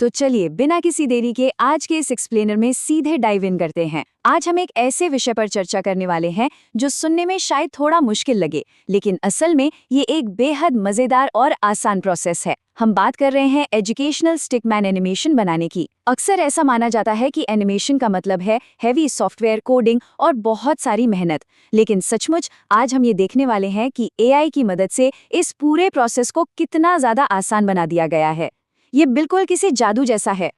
तो चलिए बिना किसी देरी के आज के इस एक्सप्लेनर में सीधे डाइव इन करते हैं। आज हम एक ऐसे विषय पर चर्चा करने वाले हैं जो सुनने में शायद थोड़ा मुश्किल लगे, लेकिन असल में ये एक बेहद मजेदार और आसान प्रोसेस है। हम बात कर रहे हैं एजुकेशनल स्टिकमैन एनिमेशन बनाने की। अक्सर ऐसा माना जाता है कि एनिमेशन का मतलब है हैवी सॉफ्टवेयर, कोडिंग और बहुत सारी मेहनत, लेकिन सचमुच आज हम ये देखने वाले हैं कि एआई की मदद से इस पूरे प्रोसेस को कितना ज्यादा आसान बना दिया गया है। ये बिल्कुल किसी जादू जैसा है।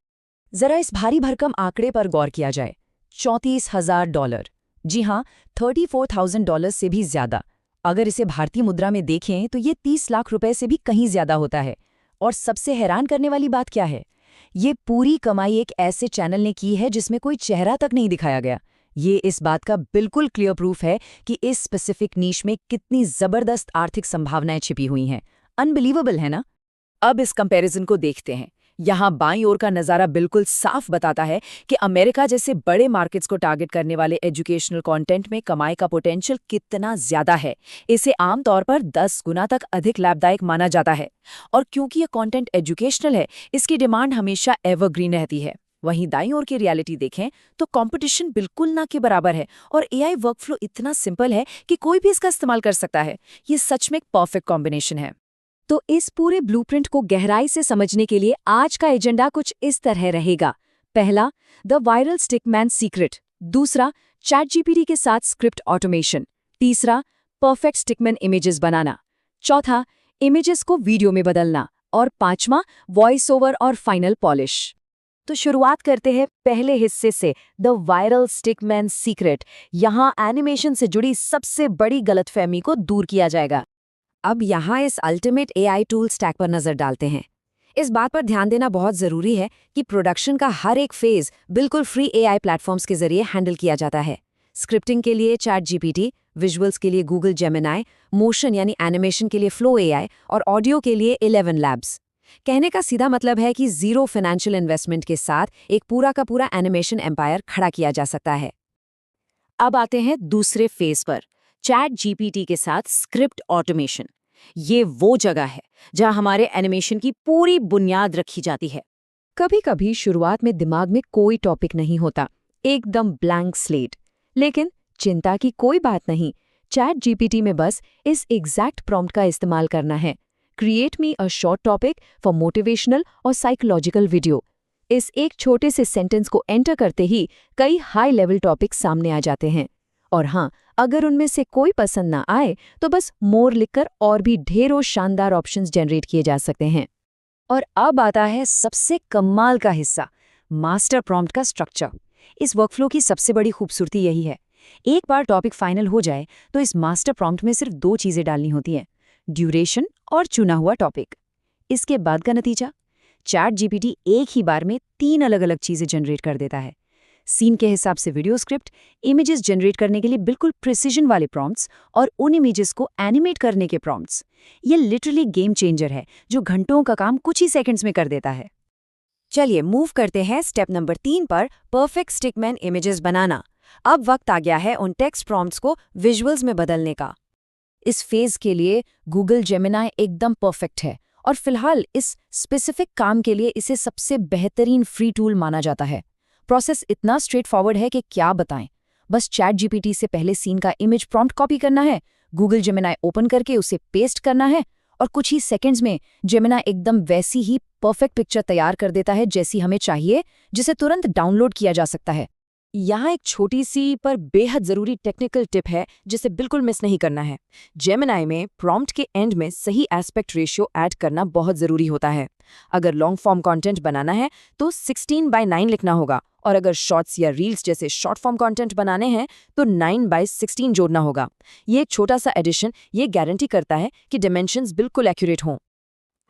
जरा इस भारी भरकम आंकड़े पर गौर किया जाए। $34,000, जी हाँ, $34,000 से भी ज्यादा। अगर इसे भारतीय मुद्रा में देखें तो ये 30 लाख रुपए से भी कहीं ज्यादा होता है। और सबसे हैरान करने वाली बात क्या है, ये पूरी कमाई एक ऐसे चैनल ने की है जिसमें कोई चेहरा तक नहीं दिखाया गया। ये इस बात का बिल्कुल क्लियर प्रूफ है कि इस स्पेसिफिक नीश में कितनी जबरदस्त आर्थिक संभावनाएं छिपी हुई हैं। अनबिलीवेबल है ना? अब इस कंपैरिजन को देखते हैं। यहाँ बाईं ओर का नज़ारा बिल्कुल साफ बताता है कि अमेरिका जैसे बड़े मार्केट्स को टारगेट करने वाले एजुकेशनल कंटेंट में कमाई का पोटेंशियल कितना ज्यादा है। इसे आमतौर पर 10 गुना तक अधिक लाभदायक माना जाता है। और क्योंकि ये कंटेंट एजुकेशनल है, इसकी डिमांड हमेशा एवरग्रीन रहती है। वहीं दाईं ओर की रियलिटी देखें तो कंपटीशन बिल्कुल ना के बराबर है और एआई वर्कफ्लो इतना सिंपल है कि कोई भी इसका इस्तेमाल कर सकता है। ये सच में एक परफेक्ट कॉम्बिनेशन है। तो इस पूरे ब्लूप्रिंट को गहराई से समझने के लिए आज का एजेंडा कुछ इस तरह रहेगा। पहला, द वायरल स्टिकमैन सीक्रेट। दूसरा, चैटजीपीटी के साथ स्क्रिप्ट ऑटोमेशन। तीसरा, परफेक्ट स्टिकमैन इमेजेस बनाना। चौथा, इमेजेस को वीडियो में बदलना। और पांचवा, वॉइस ओवर और फाइनल पॉलिश। तो शुरुआत करते हैं पहले हिस्से से, द वायरल स्टिकमैन सीक्रेट। यहाँ एनिमेशन से जुड़ी सबसे बड़ी गलतफहमी को दूर किया जाएगा। अब यहाँ इस अल्टीमेट एआई टूल स्टैक पर नजर डालते हैं। इस बात पर ध्यान देना बहुत जरूरी है कि प्रोडक्शन का हर एक फेज बिल्कुल फ्री एआई प्लेटफॉर्म्स के जरिए हैंडल किया जाता है। स्क्रिप्टिंग के लिए चैटजीपीटी, विजुअल्स के लिए गूगल जेमिनाई, मोशन यानी एनिमेशन के लिए फ्लो एआई और ऑडियो के लिए 11 लैब्स। कहने का सीधा मतलब है कि जीरो फाइनेंशियल इन्वेस्टमेंट के साथ एक पूरा का पूरा एनिमेशन एम्पायर खड़ा किया जा सकता है। अब आते हैं दूसरे फेज पर, चैटजीपीटी के साथ स्क्रिप्ट ऑटोमेशन। ये वो जगह है जहां हमारे एनिमेशन की पूरी बुनियाद रखी जाती है। कभी कभी शुरुआत में दिमाग में कोई टॉपिक नहीं होता, एकदम ब्लैंक स्लेट। लेकिन चिंता की कोई बात नहीं, चैटजीपीटी में बस इस एग्जैक्ट प्रॉम्प्ट का इस्तेमाल करना है। Create me a short topic for motivational और साइकोलॉजिकल वीडियो। इस एक छोटे से सेंटेंस को एंटर करते ही कई हाई लेवल टॉपिक सामने आ जाते हैं। और हाँ, अगर उनमें से कोई पसंद ना आए तो बस मोर लिखकर और भी ढेरों शानदार ऑप्शंस जनरेट किए जा सकते हैं। और अब आता है सबसे कमाल का हिस्सा, मास्टर प्रॉम्प्ट का स्ट्रक्चर। इस वर्कफ्लो की सबसे बड़ी खूबसूरती यही है। एक बार टॉपिक फाइनल हो जाए तो इस मास्टर प्रॉम्प्ट में सिर्फ 2 चीजें डालनी होती हैं, ड्यूरेशन और चुना हुआ टॉपिक। इसके बाद का नतीजा, चैटजीपीटी एक ही बार में 3 अलग अलग चीजें जनरेट कर देता है। सीन के हिसाब से वीडियो स्क्रिप्ट, इमेजेस जनरेट करने के लिए बिल्कुल प्रिसीजन वाले प्रॉम्प्ट्स और उन इमेजेस को एनिमेट करने के प्रॉम्प्ट्स। ये लिटरली गेम चेंजर है जो घंटों का काम कुछ ही सेकंड्स में कर देता है। चलिए मूव करते हैं स्टेप नंबर 3 पर, परफेक्ट स्टिकमैन इमेजेस बनाना। अब वक्त आ गया है उन टेक्स्ट प्रॉम्प्ट्स को विजुअल्स में बदलने का। इस फेज के लिए गूगल जेमिनाई एकदम परफेक्ट है और फिलहाल इस स्पेसिफिक काम के लिए इसे सबसे बेहतरीन फ्री टूल माना जाता है। प्रोसेस इतना स्ट्रेट फॉरवर्ड है कि क्या बताएं। बस चैटजीपीटी से पहले सीन का इमेज प्रॉम्प्ट कॉपी करना है, गूगल जेमिनाई ओपन करके उसे पेस्ट करना है और कुछ ही सेकंड्स में जेमिनाई एकदम वैसी ही परफेक्ट पिक्चर तैयार कर देता है जैसी हमें चाहिए, जिसे तुरंत डाउनलोड किया जा सकता है। यहाँ एक छोटी सी पर बेहद जरूरी टेक्निकल टिप है जिसे बिल्कुल मिस नहीं करना है। जेमिनाई में प्रॉम्प्ट के एंड में सही एस्पेक्ट रेशियो ऐड करना बहुत जरूरी होता है। अगर लॉन्ग फॉर्म कंटेंट बनाना है तो 16:9 लिखना होगा और अगर शॉर्ट्स या रील्स जैसे शॉर्ट फॉर्म कंटेंट बनाने हैं तो 9:16 जोड़ना होगा। ये एक छोटा सा एडिशन ये गारंटी करता है कि डायमेंशंस बिल्कुल एक्यूरेट हों।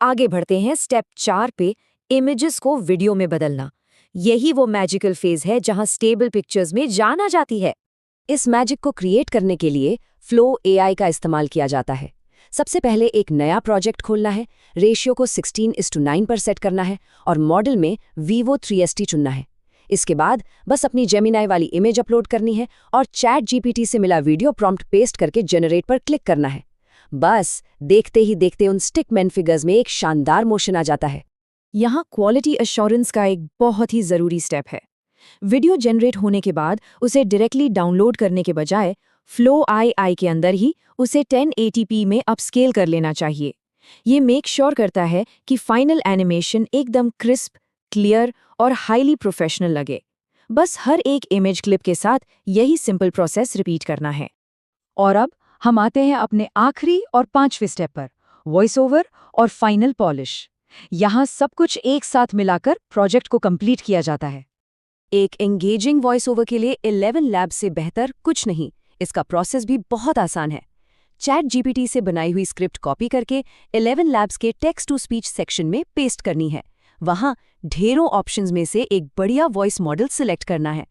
आगे बढ़ते हैं स्टेप 4 पे, इमेजेस को वीडियो में बदलना। यही वो मैजिकल फेज है जहां स्टेबल पिक्चर्स में जान आ जाती है। इस मैजिक को क्रिएट करने के लिए फ्लो एआई का इस्तेमाल किया जाता है। सबसे पहले एक नया प्रोजेक्ट खोलना है, रेशियो को 16:9 पर सेट करना है और मॉडल में Vivo 3ST चुनना है। इसके बाद बस अपनी जेमिनाई वाली इमेज अपलोड करनी है और चैटजीपीटी से मिला वीडियो प्रॉम्प्ट पेस्ट करके जनरेट पर क्लिक करना है। बस देखते ही देखते उन स्टिकमैन फिगर्स में एक शानदार मोशन आ जाता है। यहाँ क्वालिटी एश्योरेंस का एक बहुत ही ज़रूरी स्टेप है। वीडियो जनरेट होने के बाद उसे डायरेक्टली डाउनलोड करने के बजाय फ्लो आई के अंदर ही उसे 1080p में अपस्केल कर लेना चाहिए। ये मेक श्योर करता है कि फाइनल एनिमेशन एकदम क्रिस्प, क्लियर और हाईली प्रोफेशनल लगे। बस हर एक इमेज क्लिप के साथ यही सिंपल प्रोसेस रिपीट करना है। और अब हम आते हैं अपने आखिरी और 5वें स्टेप पर, वॉइस ओवर और फाइनल पॉलिश। यहाँ सब कुछ एक साथ मिलाकर प्रोजेक्ट को कंप्लीट किया जाता है। एक एंगेजिंग वॉइस ओवर के लिए 11 लैब्स से बेहतर कुछ नहीं। इसका प्रोसेस भी बहुत आसान है। चैट जीपीटी से बनाई हुई स्क्रिप्ट कॉपी करके 11 लैब्स के टेक्स्ट टू स्पीच सेक्शन में पेस्ट करनी है। वहां ढेरों ऑप्शंस में से एक बढ़िया वॉइस मॉडल सिलेक्ट करना है।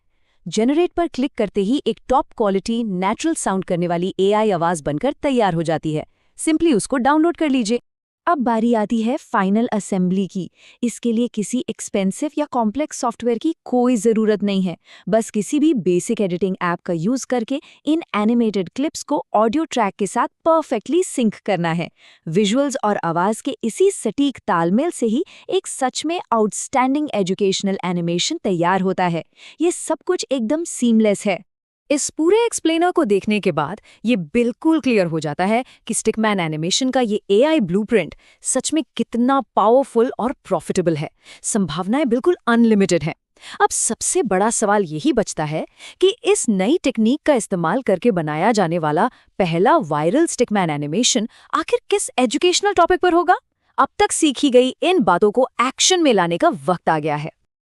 जनरेट पर क्लिक करते ही एक टॉप क्वालिटी नेचुरल साउंड करने वाली एआई आवाज बनकर तैयार हो जाती है। सिंपली उसको डाउनलोड कर लीजिए। अब बारी आती है फाइनल असेंबली की। इसके लिए किसी एक्सपेंसिव या कॉम्प्लेक्स सॉफ्टवेयर की कोई ज़रूरत नहीं है। बस किसी भी बेसिक एडिटिंग ऐप का यूज़ करके इन एनिमेटेड क्लिप्स को ऑडियो ट्रैक के साथ परफेक्टली सिंक करना है। विजुअल्स और आवाज़ के इसी सटीक तालमेल से ही एक सच में आउटस्टैंडिंग एजुकेशनल एनिमेशन तैयार होता है। ये सब कुछ एकदम सीमलेस है। इस पूरे एक्सप्लेनर को देखने के बाद ये बिल्कुल क्लियर हो जाता है कि स्टिकमैन एनिमेशन का ये एआई ब्लूप्रिंट सच में कितना पावरफुल और प्रॉफिटेबल है। संभावनाएं बिल्कुल अनलिमिटेड हैं। अब सबसे बड़ा सवाल यही बचता है कि इस नई टेक्निक का इस्तेमाल करके बनाया जाने वाला पहला वायरल स्टिकमैन एनिमेशन आखिर किस एजुकेशनल टॉपिक पर होगा? अब तक सीखी गई इन बातों को एक्शन में लाने का वक्त आ गया है।